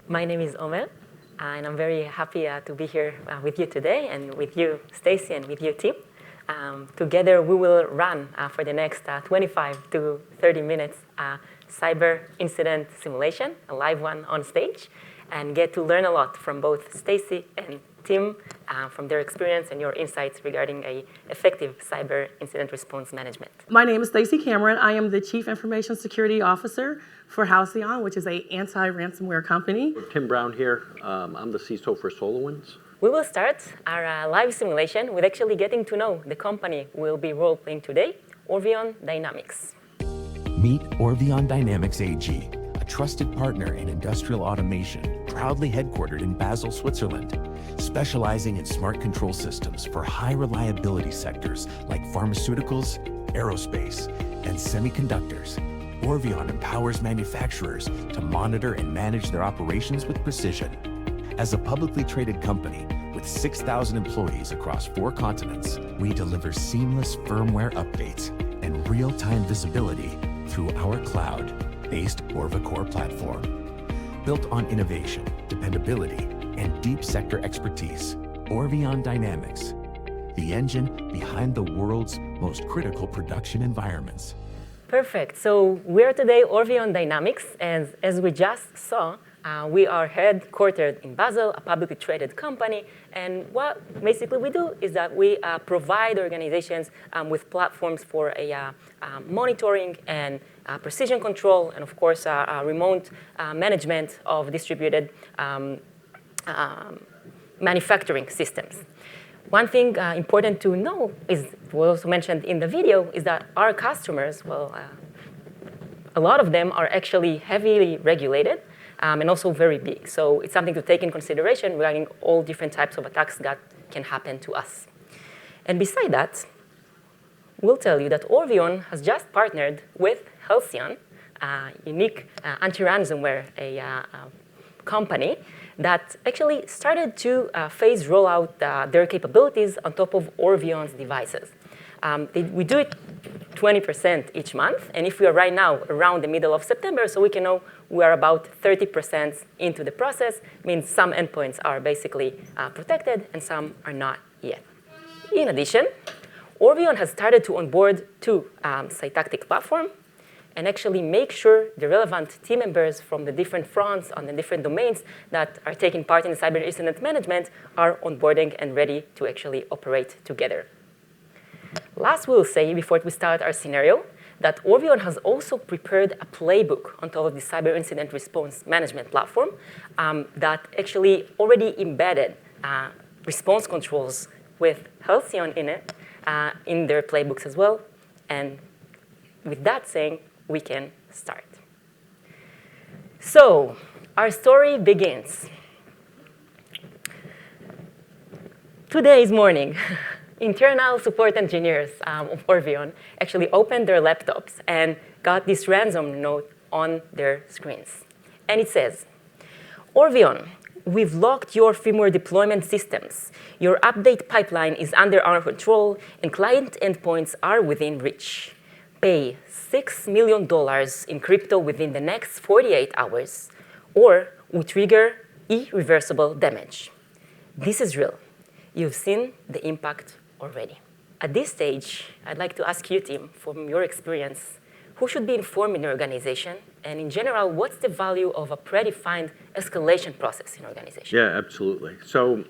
My name is Omer, and I'm very happy to be here with you today, and with you, Stacey, and with you, Tim. Together, we will run for the next 25 to 30 minutes cyber incident simulation, a live one on stage, and get to learn a lot from both Stacey and Tim from their experience and your insights regarding an effective cyber incident response management. My name is Stacey Cameron. I am the Chief Information Security Officer for Halcyon, which is an anti-ransomware company. Tim Brown here. I'm the CISO for SolarWinds. We will start our live simulation with actually getting to know the company we'll be role-playing today, Orvion Dynamics. Meet Orvion Dynamics AG, a trusted partner in industrial automation, proudly headquartered in Basel, Switzerland, specializing in smart control systems for high reliability sectors like pharmaceuticals, aerospace, and semiconductors. Orvion empowers manufacturers to monitor and manage their operations with precision. As a publicly traded company with 6,000 employees across 4 continents, we deliver seamless firmware updates and real-time visibility through our cloud-based OrvaCore platform. Built on innovation, dependability, and deep sector expertise, Orvion Dynamics, the engine behind the world's most critical production environments. Perfect. So we're today Orvion Dynamics, and as we just saw, we are headquartered in Basel, a publicly traded company, and what basically we do is that we provide organizations with platforms for monitoring and precision control, and of course remote management of distributed manufacturing systems. One thing important to know is, was also mentioned in the video, is that our customers, well, a lot of them are actually heavily regulated and also very big. So it's something to take in consideration regarding all different types of attacks that can happen to us. And beside that, we'll tell you that Orvion has just partnered with Halcyon, a unique anti-ransomware company that actually started to phase roll out their capabilities on top of Orvion's devices. We do it 20% each month, and if we are right now around the middle of September, so we can know we are about 30% into the process, means some endpoints are basically protected and some are not yet. In addition, Orvion has started to onboard to Cytactic platform and actually make sure the relevant team members from the different fronts on the different domains that are taking part in the cyber incident management are onboarding and ready to actually operate together. Last, we'll say before we start our scenario that Orvion has also prepared a playbook on top of the cyber incident response management platform that actually already embedded response controls with Halcyon in it in their playbooks as well. And with that saying, we can start. So our story begins. Today's morning, internal support engineers of Orvion actually opened their laptops and got this ransom note on their screens. And it says, Orvion, we've locked your firmware deployment systems. Your update pipeline is under our control, and client endpoints are within reach. Pay $6 million in crypto within the next 48 hours, or we trigger irreversible damage. This is real. You've seen the impact already. At this stage, I'd like to ask you, Tim, from your experience, who should be informed in your organization? And in general, what's the value of a predefined escalation process in an organization? Yeah, absolutely. So,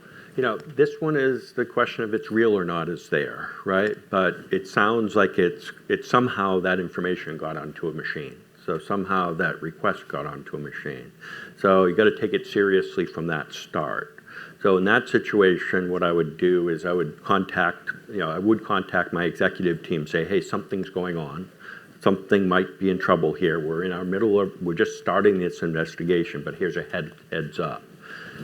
this one is the question of it's real or not is there, right? But it sounds like it's somehow that information got onto a machine. So somehow that request got onto a machine. So you got to take it seriously from that start. So in that situation, what I would do is I would contact my executive team, say, hey, something's going on. Something might be in trouble here. We're just starting this investigation, but here's a heads up.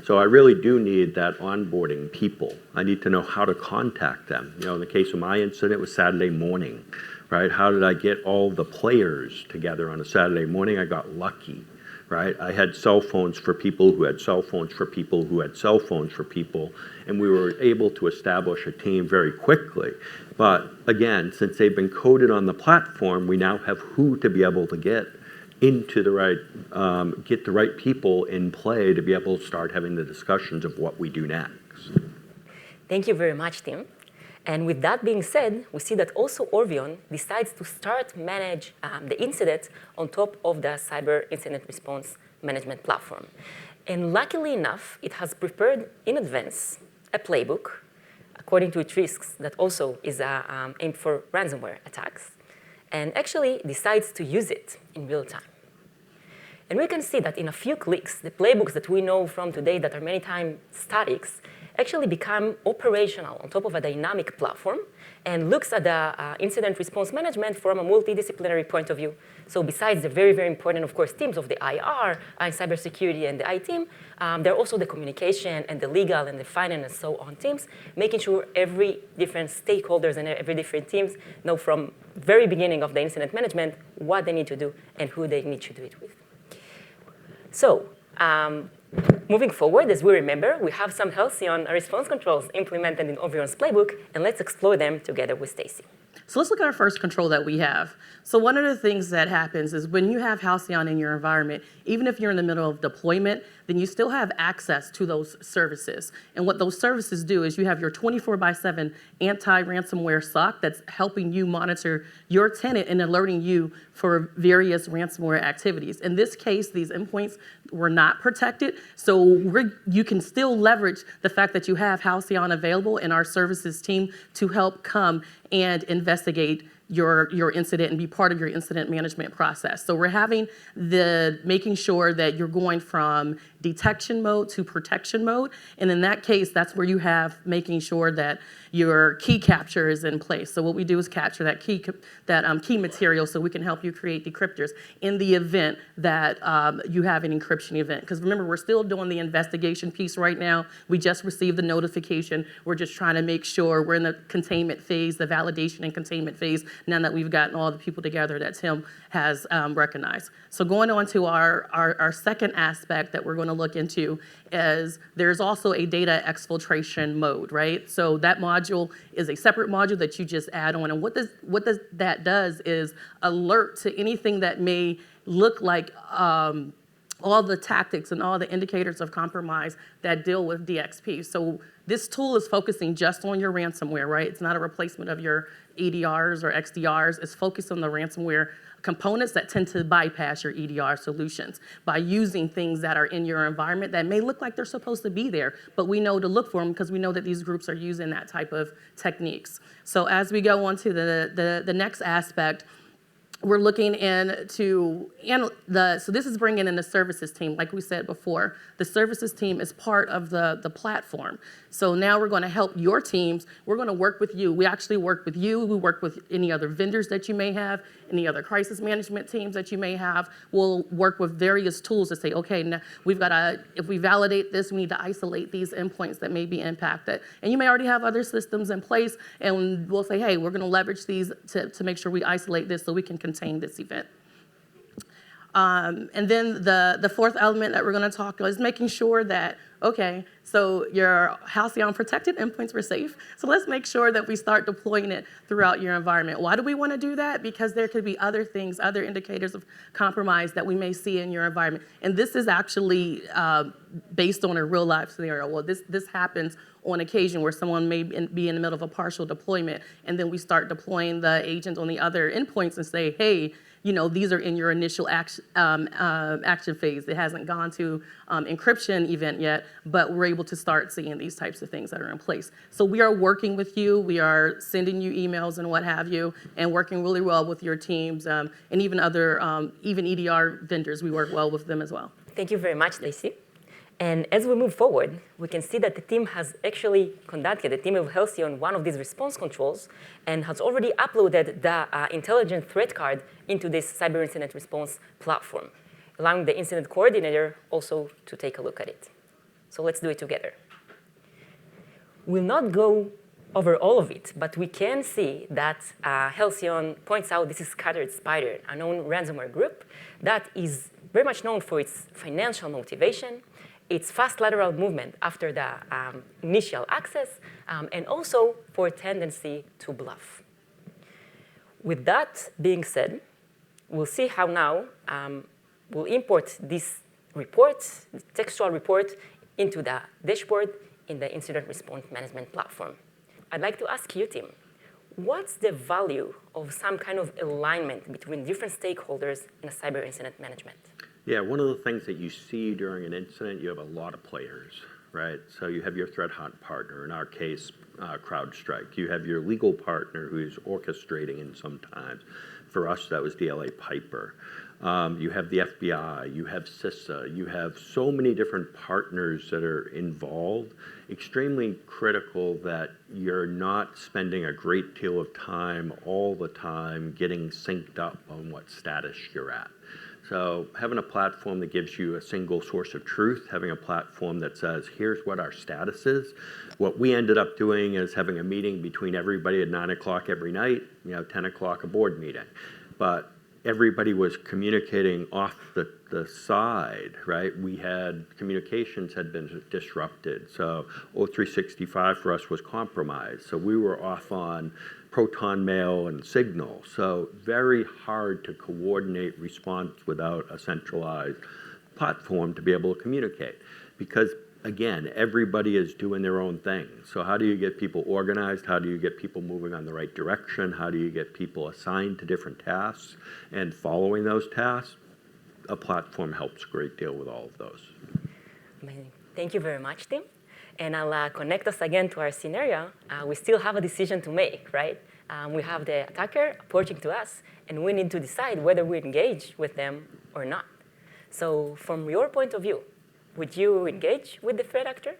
So I really do need that onboarding people. I need to know how to contact them. In the case of my incident, it was Saturday morning, right? How did I get all the players together on a Saturday morning? I got lucky, right? I had cell phones for people who had cell phones for people who had cell phones for people, and we were able to establish a team very quickly. But again, since they've been coded on the platform, we now have who to be able to get into the right, get the right people in play to be able to start having the discussions of what we do next. Thank you very much, Tim. And with that being said, we see that also Orvion decides to start manage the incident on top of the cyber incident response management platform. And luckily enough, it has prepared in advance a playbook according to its risks that also is aimed for ransomware attacks, and actually decides to use it in real time. And we can see that in a few clicks, the playbooks that we know from today that are many times statics actually become operational on top of a dynamic platform and looks at the incident response management from a multidisciplinary point of view. So besides the very, very important, of course, teams of the IR, cybersecurity, and the I team, there are also the communication and the legal and the finance and so on teams, making sure every different stakeholders and every different teams know from very beginning of the incident management what they need to do and who they need to do it with. So, moving forward, as we remember, we have some Halcyon response controls implemented in Orvion's playbook, and let's explore them together with Stacey. So let's look at our first control that we have. So one of the things that happens is when you have Halcyon in your environment, even if you're in the middle of deployment, then you still have access to those services. And what those services do is you have your 24/7 anti-ransomware SOC that's helping you monitor your tenant and alerting you for various ransomware activities. In this case, these endpoints were not protected, so you can still leverage the fact that you have Halcyon available in our services team to help come and investigate your incident and be part of your incident management process. So we're having making sure that you're going from detection mode to protection mode. And in that case, that's where you have making sure that your key capture is in place. So what we do is capture that key material so we can help you create decryptors in the event that you have an encryption event. Because remember, we're still doing the investigation piece right now. We just received the notification. We're just trying to make sure we're in the containment phase, the validation and containment phase, now that we've gotten all the people together that Tim has recognized. So going on to our second aspect that we're going to look into is there's also a data exfiltration mode, right? So that module is a separate module that you just add on. And what that does is alert to anything that may look like all the tactics and all the indicators of compromise that deal with DXP. So this tool is focusing just on your ransomware, right? It's not a replacement of your EDRs or XDRs. It's focused on the ransomware components that tend to bypass your EDR solutions by using things that are in your environment that may look like they're supposed to be there, but we know to look for them because we know that these groups are using that type of techniques. So as we go on to the next aspect, we're looking into, so this is bringing in the services team. Like we said before, the services team is part of the platform. So now we're going to help your teams. We're going to work with you. We actually work with you. We work with any other vendors that you may have, any other crisis management teams that you may have. We'll work with various tools to say, okay, now we've got to, if we validate this, we need to isolate these endpoints that may be impacted. And you may already have other systems in place, and we'll say, hey, we're going to leverage these to make sure we isolate this so we can contain this event. And then the fourth element that we're going to talk about is making sure that, okay, so your Halcyon protected endpoints were safe. So let's make sure that we start deploying it throughout your environment. Why do we want to do that? Because there could be other things, other indicators of compromise that we may see in your environment. And this is actually based on a real life scenario. Well, this happens on occasion where someone may be in the middle of a partial deployment, and then we start deploying the agent on the other endpoints and say, hey, you know, these are in your initial action phase. It hasn't gone to encryption event yet, but we're able to start seeing these types of things that are in place. So we are working with you. We are sending you emails and what have you, and working really well with your teams and even other, even EDR vendors. We work well with them as well. Thank you very much, Stacey. And as we move forward, we can see that the team has actually conducted, the team of Halcyon, one of these response controls, and has already uploaded the intelligent threat card into this cyber incident response platform, allowing the incident coordinator also to take a look at it. So let's do it together. We'll not go over all of it, but we can see that Halcyon points out this is Scattered Spider, a known ransomware group that is very much known for its financial motivation, its fast lateral movement after the initial access, and also for tendency to bluff. With that being said, we'll see how now we'll import this report, the textual report, into the dashboard in the incident response management platform. I'd like to ask you, Tim, what's the value of some kind of alignment between different stakeholders in a cyber incident management? Yeah, one of the things that you see during an incident, you have a lot of players, right? So you have your threat hunt partner, in our case, CrowdStrike. You have your legal partner who's orchestrating in sometimes. For us, that was DLA Piper. You have the FBI, you have CISA, you have so many different partners that are involved. Extremely critical that you're not spending a great deal of time all the time getting synced up on what status you're at. So having a platform that gives you a single source of truth, having a platform that says, here's what our status is. What we ended up doing is having a meeting between everybody at 9 o'clock every night, 10 o'clock a board meeting. But everybody was communicating off the side, right? We had, communications had been disrupted. So O365 for us was compromised. So we were off on Proton Mail and Signal. So very hard to coordinate response without a centralized platform to be able to communicate. Because again, everybody is doing their own thing. So how do you get people organized? How do you get people moving on the right direction? How do you get people assigned to different tasks and following those tasks? A platform helps a great deal with all of those. Amazing. Thank you very much, Tim. And I'll connect us again to our scenario. We still have a decision to make, right? We have the attacker approaching to us, and we need to decide whether we engage with them or not. So from your point of view, would you engage with the threat actor?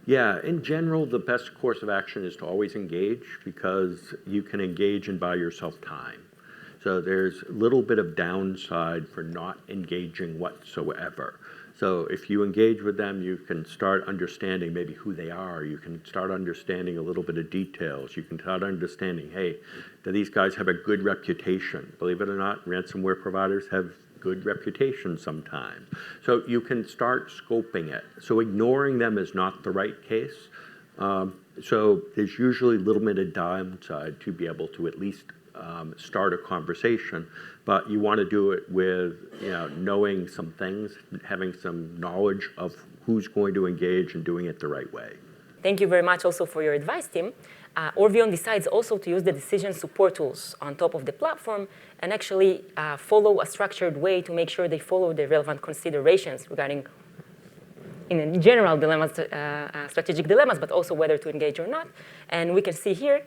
Yeah, in general, the best course of action is to always engage because you can engage and buy yourself time. So there's a little bit of downside for not engaging whatsoever. So if you engage with them, you can start understanding maybe who they are. You can start understanding a little bit of details. You can start understanding, hey, do these guys have a good reputation? Believe it or not, ransomware providers have good reputation sometimes. So you can start scoping it. So ignoring them is not the right case. So there's usually a little bit of downside to be able to at least start a conversation, but you want to do it with knowing some things, having some knowledge of who's going to engage and doing it the right way. Thank you very much also for your advice, Tim. Orvion decides also to use the decision support tools on top of the platform and actually follow a structured way to make sure they follow the relevant considerations regarding, in general, dilemmas, strategic dilemmas, but also whether to engage or not. And we can see here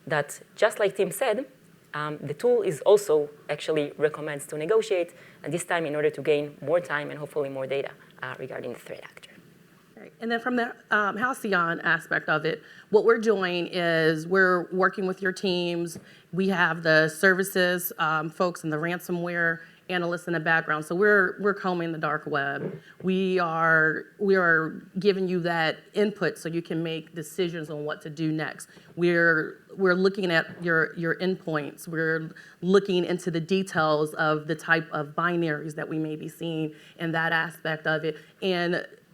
that, just like Tim said, the tool is also actually recommends to negotiate, and this time in order to gain more time and hopefully more data regarding the threat actor. Right. And then from the Halcyon aspect of it, what we're doing is we're working with your teams. We have the services folks and the ransomware analysts in the background. So we're combing the dark web. We are giving you that input so you can make decisions on what to do next. We're looking at your endpoints. We're looking into the details of the type of binaries that we may be seeing in that aspect of it.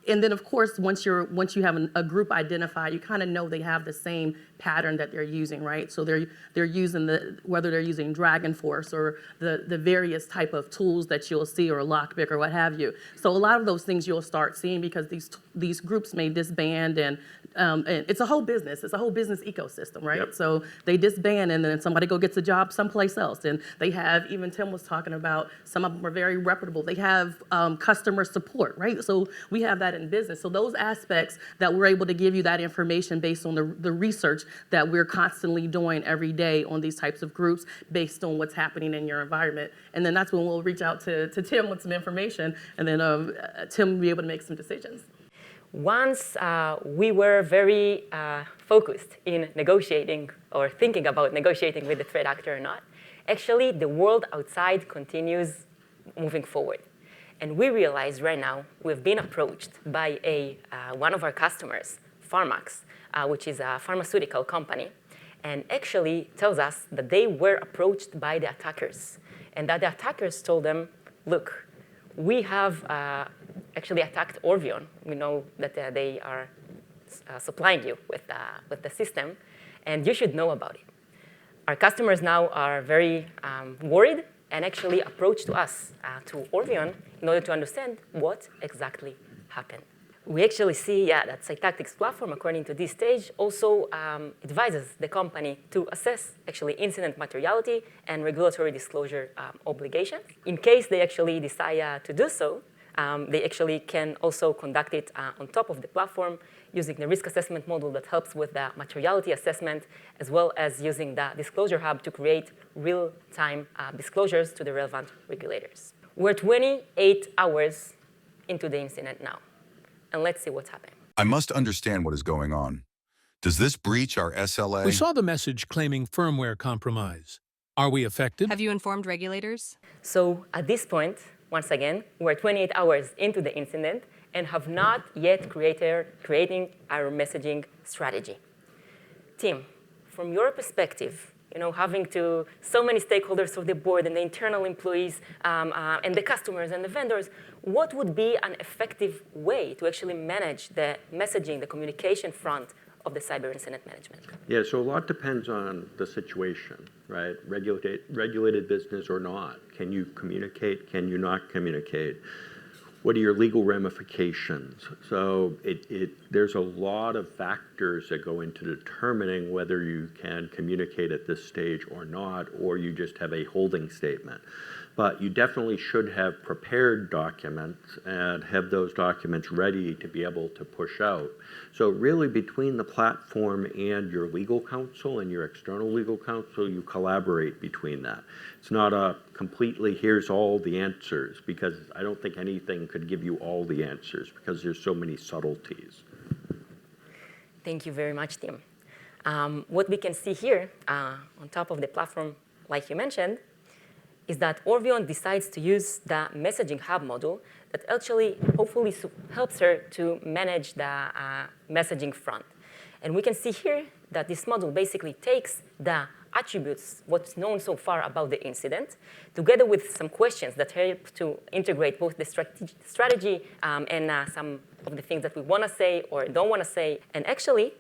And then, of course, once you have a group identified, you kind of know they have the same pattern that they're using, right? So they're using whether they're using Dragonforce or the various type of tools that you'll see, or Lockpick or what have you. So a lot of those things you'll start seeing because these groups may disband, and it's a whole business. It's a whole business ecosystem, right? Yep. So they disband, and then somebody go gets a job someplace else. And they have, even Tim was talking about, some of them are very reputable. They have customer support, right? So we have that in business. So those aspects that we're able to give you that information based on the research that we're constantly doing every day on these types of groups based on what's happening in your environment. And then that's when we'll reach out to Tim with some information, and then Tim will be able to make some decisions. Once we were very focused in negotiating or thinking about negotiating with the threat actor or not, actually the world outside continues moving forward. And we realize right now we've been approached by one of our customers, Pharmax, which is a pharmaceutical company, and actually tells us that they were approached by the attackers, and that the attackers told them, look, we have actually attacked Orvion. We know that they are supplying you with the system, and you should know about it. Our customers now are very worried and actually approach to us, to Orvion, in order to understand what exactly happened. We actually see, that Cytactic's platform, according to this stage, also advises the company to assess actually incident materiality and regulatory disclosure obligations. In case they actually decide to do so, they actually can also conduct it on top of the platform using the risk assessment model that helps with the materiality assessment, as well as using the disclosure hub to create real-time disclosures to the relevant regulators. We're 28 hours into the incident now, and let's see what's happening. I must understand what is going on. Does this breach our SLA? We saw the message claiming firmware compromise. Are we affected? Have you informed regulators? So at this point, once again, we're 28 hours into the incident and have not yet creating our messaging strategy. Tim, from your perspective, having so many stakeholders of the board and the internal employees and the customers and the vendors, what would be an effective way to actually manage the messaging, the communication front of the cyber incident management? Yeah, so a lot depends on the situation, right? Regulated business or not. Can you communicate? Can you not communicate? What are your legal ramifications? So there's a lot of factors that go into determining whether you can communicate at this stage or not, or you just have a holding statement. But you definitely should have prepared documents and have those documents ready to be able to push out. So really between the platform and your legal counsel and your external legal counsel, you collaborate between that. It's not a completely here's all the answers, because I don't think anything could give you all the answers because there's so many subtleties. Thank you very much, Tim. What we can see here on top of the platform, like you mentioned, is that Orvion decides to use the messaging hub model that actually hopefully helps her to manage the messaging front. And we can see here that this model basically takes the attributes, what's known so far about the incident, together with some questions that help to integrate both the strategy and some of the things that we want to say or don't want to say, and actually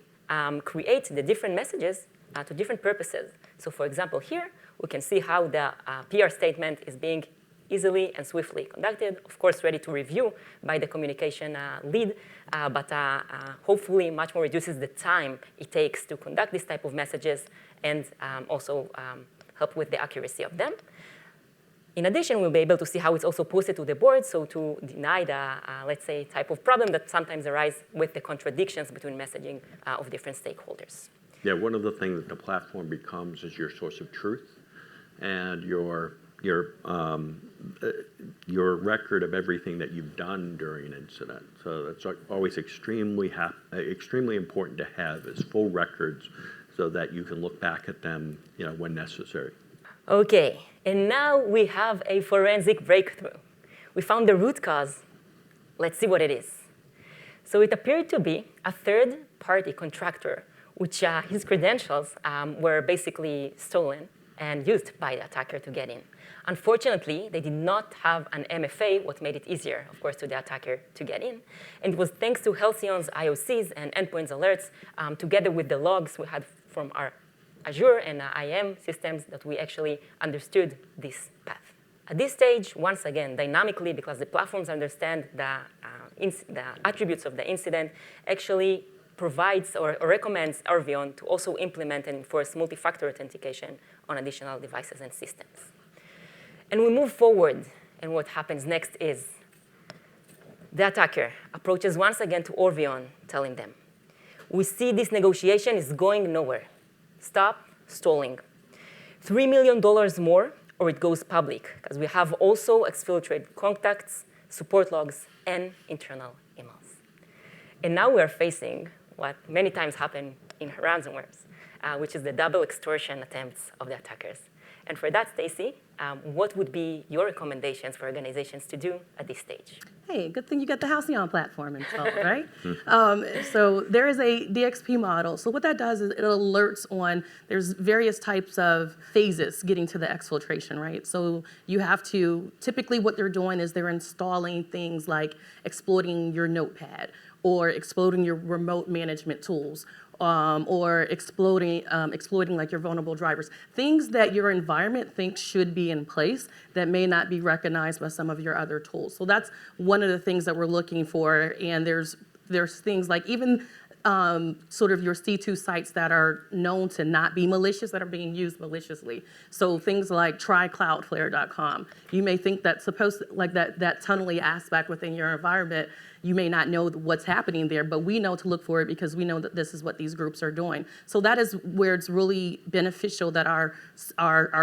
create the different messages to different purposes. So for example, here, we can see how the PR statement is being easily and swiftly conducted, of course, ready to review by the communication lead, but hopefully much more reduces the time it takes to conduct this type of messages and also help with the accuracy of them. In addition, we'll be able to see how it's also posted to the board, so to deny the, let's say, type of problem that sometimes arise with the contradictions between messaging of different stakeholders. Yeah, one of the things that the platform becomes is your source of truth and your record of everything that you've done during an incident. So that's always extremely important to have is full records so that you can look back at them, when necessary. Okay, and now we have a forensic breakthrough. We found the root cause. Let's see what it is. So it appeared to be a third-party contractor, which his credentials were basically stolen and used by the attacker to get in. Unfortunately, they did not have an MFA, what made it easier, of course, to the attacker to get in. And it was thanks to Halcyon's IOCs and endpoints alerts, together with the logs we had from our Azure and IAM systems, that we actually understood this path. At this stage, once again, dynamically, because the platforms understand the attributes of the incident, actually provides or recommends Orvion to also implement and enforce multi-factor authentication on additional devices and systems. And we move forward, and what happens next is the attacker approaches once again to Orvion, telling them, we see this negotiation is going nowhere. Stop stalling. $3 million more, or it goes public, because we have also exfiltrated contacts, support logs, and internal emails. And now we're facing what many times happen in ransomwares, which is the double extortion attempts of the attackers. And for that, Stacey, what would be your recommendations for organizations to do at this stage? Hey, good thing you got the Halcyon platform installed, right? So there is a DXP model. So what that does is it alerts on, there's various types of phases getting to the exfiltration, right? So you have to, typically what they're doing is they're installing things like exploiting your notepad, or exploiting your remote management tools, or exploiting like your vulnerable drivers. Things that your environment thinks should be in place that may not be recognized by some of your other tools. So that's one of the things that we're looking for. And there's things like even sort of your C2 sites that are known to not be malicious, that are being used maliciously. So things like trycloudflare.com. You may think that's supposed to, like that tunneling aspect within your environment, you may not know what's happening there, but we know to look for it because we know that this is what these groups are doing. So that is where it's really beneficial that our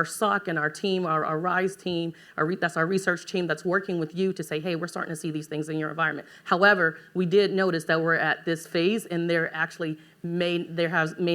SOC and our team, our RISE team, that's our research team that's working with you to say, hey, we're starting to see these things in your environment. However, we did notice that we're at this phase and there actually may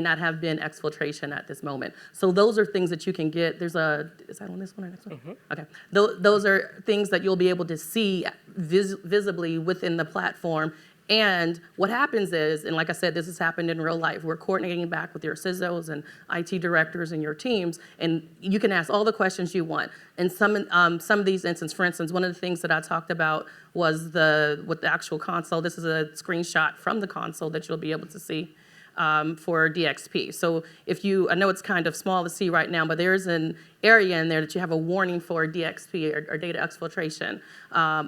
not have been exfiltration at this moment. So those are things that you can get. Is that on this one or next one? Mm-hmm. Okay. Those are things that you'll be able to see visibly within the platform. And what happens is, and like I said, this has happened in real life, we're coordinating back with your CISOs and IT directors and your teams, and you can ask all the questions you want. And some of these instances, for instance, one of the things that I talked about was with the actual console. This is a screenshot from the console that you'll be able to see. For DXP. So I know it's kind of small to see right now, but there's an area in there that you have a warning for DXP or data exfiltration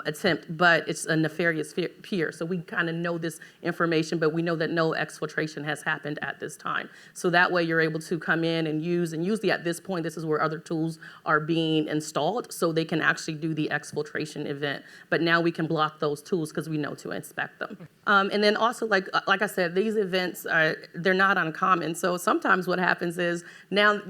attempt, but it's a nefarious peer. So we kind of know this information, but we know that no exfiltration has happened at this time. So that way you're able to come in and usually at this point, this is where other tools are being installed so they can actually do the exfiltration event. But now we can block those tools because we know to inspect them. And then also, like I said, these events they're not uncommon. So sometimes what happens is now,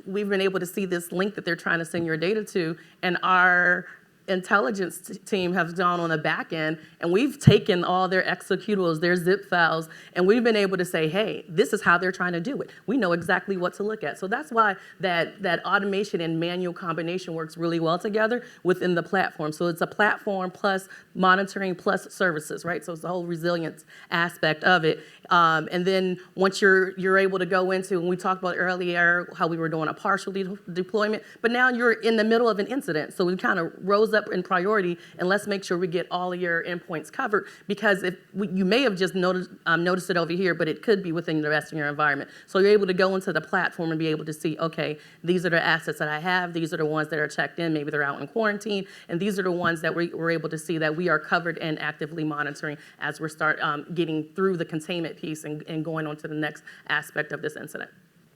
we've been able to see this link that they're trying to send your data to, and our intelligence team has gone on the back end, and we've taken all their executables, their zip files, and we've been able to say, hey, this is how they're trying to do it. We know exactly what to look at. So that's why that automation and manual combination works really well together within the platform. So it's a platform plus monitoring plus services, right? So it's the whole resilience aspect of it. And then once you're able to go into, and we talked about earlier how we were doing a partial deployment, but now you're in the middle of an incident. So we kind of rose up in priority, and let's make sure we get all of your endpoints covered, because you may have just noticed it over here, but it could be within the rest of your environment. So you're able to go into the platform and be able to see, okay, these are the assets that I have, these are the ones that are checked in, maybe they're out in quarantine, and these are the ones that we're able to see that we are covered and actively monitoring as we start getting through the containment piece and going on to the next aspect of this incident.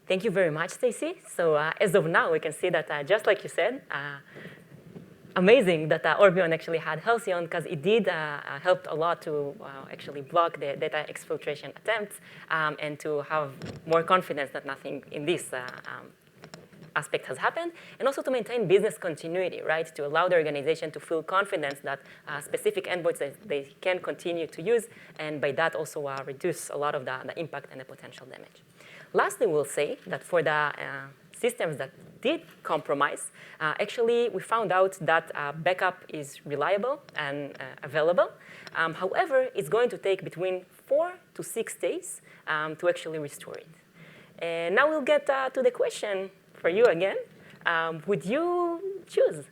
Thank you very much, Stacey. So as of now, we can see that just like you said, amazing that Orbion actually had Halcyon, because it did help a lot to actually block the data exfiltration attempts and to have more confidence that nothing in this aspect has happened, and also to maintain business continuity, right? To allow the organization to feel confidence that specific endpoints that they can continue to use, and by that also reduce a lot of the impact and the potential damage. Lastly, we'll say that for the systems that did compromise, actually we found out that backup is reliable and available. However, it's going to take between 4 to 6 days to actually restore it. And now we'll get to the question for you again. Would you choose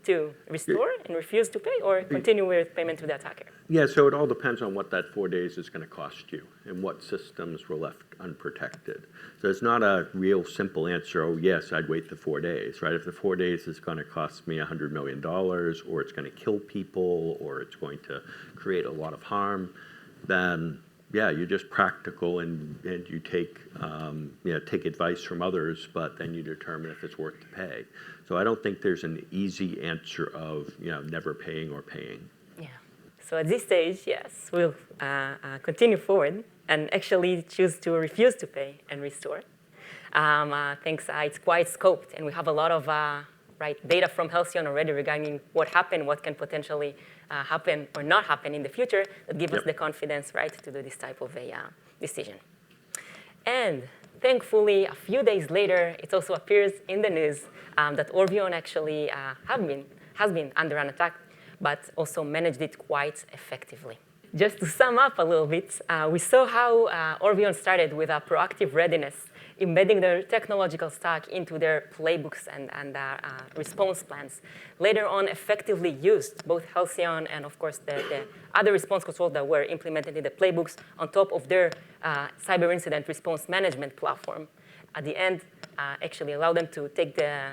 to restore and refuse to pay, or continue with payment to the attacker? Yeah, so it all depends on what that 4 days is going to cost you and what systems were left unprotected. So it's not a real simple answer, oh, yes, I'd wait the 4 days, right? If the 4 days is going to cost me $100 million, or it's going to kill people, or it's going to create a lot of harm, then yeah, you're just practical and you take take advice from others, but then you determine if it's worth to pay. So I don't think there's an easy answer of never paying or paying. Yeah. So at this stage, yes, we'll continue forward and actually choose to refuse to pay and restore. Thanks, it's quite scoped, and we have a lot of data from Halcyon already regarding what happened, what can potentially happen or not happen in the future that give us the confidence, to do this type of a decision. And thankfully, a few days later, it also appears in the news that Orbion actually has been under an attack, but also managed it quite effectively. Just to sum up a little bit, we saw how Orbion started with a proactive readiness embedding their technological stack into their playbooks and response plans. Later on, effectively used both Halcyon and, of course, the other response controls that were implemented in the playbooks on top of their cyber incident response management platform. At the end, actually allow them to take the,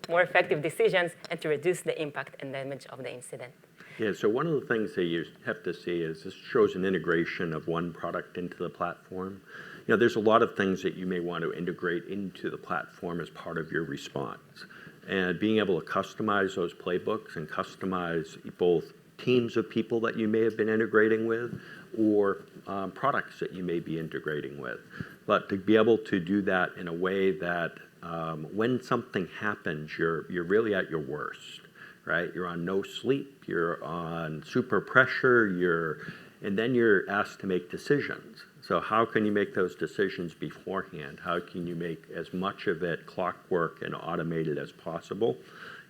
more effective decisions and to reduce the impact and damage of the incident. Yeah, so one of the things that you have to see is this shows an integration of one product into the platform. There's a lot of things that you may want to integrate into the platform as part of your response. And being able to customize those playbooks and customize both teams of people that you may have been integrating with or products that you may be integrating with. But to be able to do that in a way that when something happens, you're really at your worst, right? You're on no sleep, you're on super pressure, and then you're asked to make decisions. So how can you make those decisions beforehand? How can you make as much of it clockwork and automated as possible?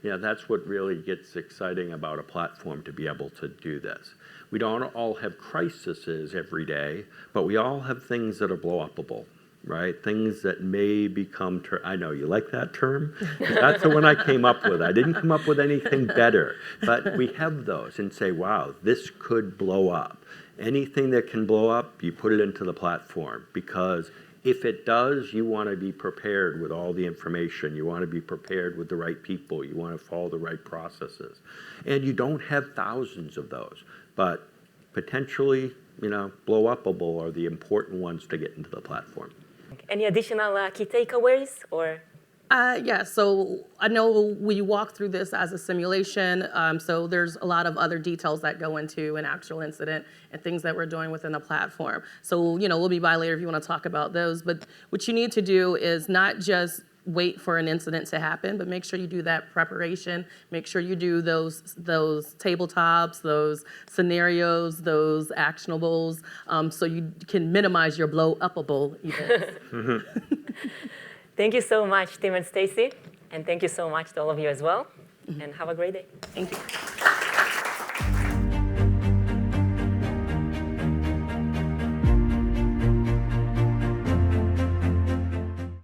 That's what really gets exciting about a platform, to be able to do this. We don't all have crises every day, but we all have things that are blow-upable, right? Things that may become, I know you like that term. That's the one I came up with. I didn't come up with anything better, but we have those and say, wow, this could blow up. Anything that can blow up, you put it into the platform, because if it does, you want to be prepared with all the information. You want to be prepared with the right people. You want to follow the right processes. And you don't have thousands of those, but potentially, blow-upable are the important ones to get into the platform. Any additional key takeaways or? Yeah, so I know we walk through this as a simulation, so there's a lot of other details that go into an actual incident and things that we're doing within the platform. So, we'll be by later if you want to talk about those, but what you need to do is not just wait for an incident to happen, but make sure you do that preparation, make sure you do those tabletops, those scenarios, those actionables, so you can minimize your blow-upable events. Thank you so much, Tim and Stacey, and thank you so much to all of you as well, and have a great day. Thank you.